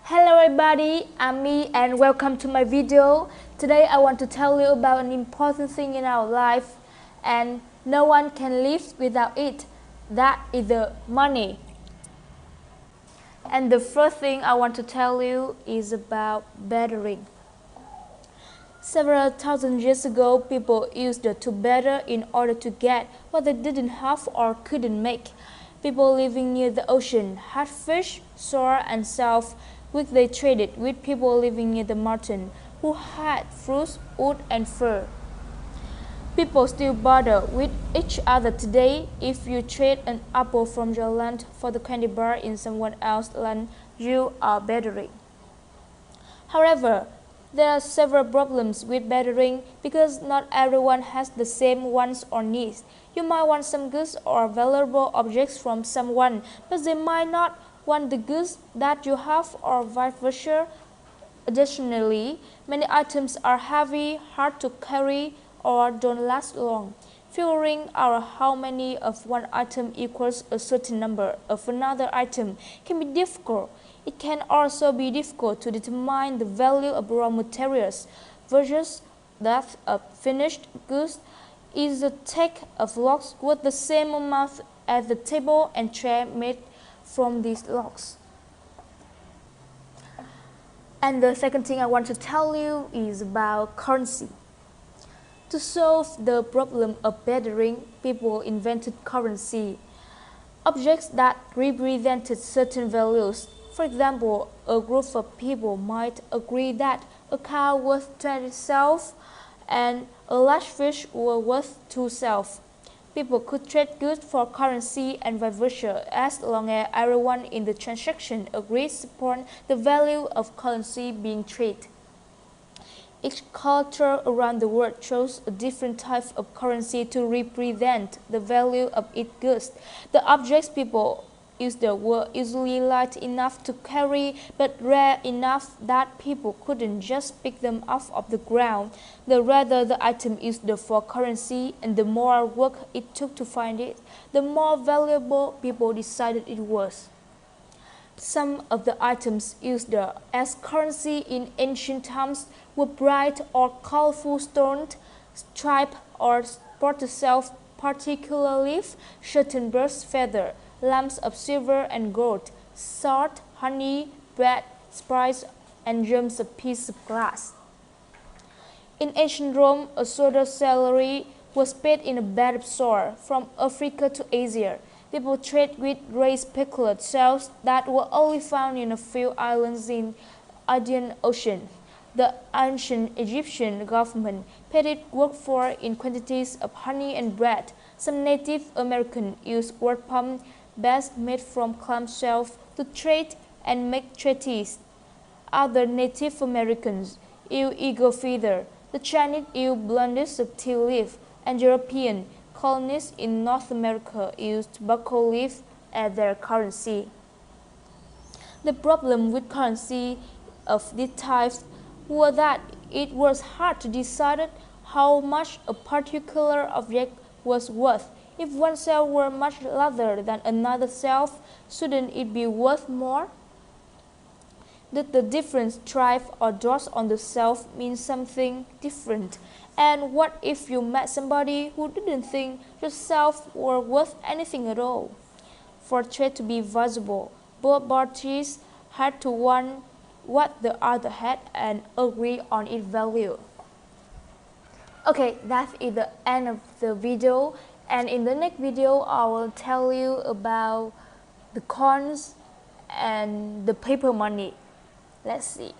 Hello everybody, I'm me and welcome to my video. Today I want to tell you about an important thing in our life and no one can live without it. That is the money. And the first thing I want to tell you is about bartering. Several thousand years ago, people used to barter in order to get what they didn't have or couldn't make. People living near the ocean had fish, soil, and salt, which they traded with people living near the mountain, who had fruits, wood, and fur. People still barter with each other today. If you trade an apple from your land for the candy bar in someone else's land, you are bartering. However, there are several problems with bartering because not everyone has the same wants or needs. You might want some goods or valuable objects from someone, but they might not want the goods that you have or vice versa. Additionally, many items are heavy, hard to carry, or don't last long. Figuring out how many of one item equals a certain number of another item can be difficult. It can also be difficult to determine the value of raw materials versus that of finished goods. Is the take of logs worth the same amount as the table and chair made from these logs? And the second thing I want to tell you is about currency. To solve the problem of bartering, people invented currency, objects that represented certain values. For example, a group of people might agree that a cow was 20 cells and a large fish was worth 2 cells. People could trade goods for currency and vice versa as long as everyone in the transaction agrees upon the value of currency being traded. Each culture around the world chose a different type of currency to represent the value of its goods. The objects people used were usually light enough to carry but rare enough that people couldn't just pick them off of the ground. The rarer the item used for currency and the more work it took to find it, the more valuable people decided it was. Some of the items used as currency in ancient times were bright or colorful stones, striped or spotted cells, particularly certain birds' feathers, lamps of silver and gold, salt, honey, bread, spice, and gems of pieces of glass. In ancient Rome, a soldier's salary was paid in a bed of soil. From Africa to Asia, people traded with gray speckled shells that were only found in a few islands in the Indian Ocean. The ancient Egyptian government paid its workforce in quantities of honey and bread. Some Native Americans used wampum bags made from clam shells to trade and make treaties. Other Native Americans used eagle feather. The Chinese used blunts of tea leaf, and European colonists in North America used tobacco leaf as their currency. The problem with currency of this type was that it was hard to decide how much a particular object was worth. If one cell were much larger than another cell, shouldn't it be worth more? Did the different stripes or dots on the shelf mean something different? And what if you met somebody who didn't think yourself were worth anything at all? For trade to be visible, both parties had to want what the other had and agree on its value. Okay, that is the end of the video. And in the next video, I will tell you about the coins and the paper money. Let's see.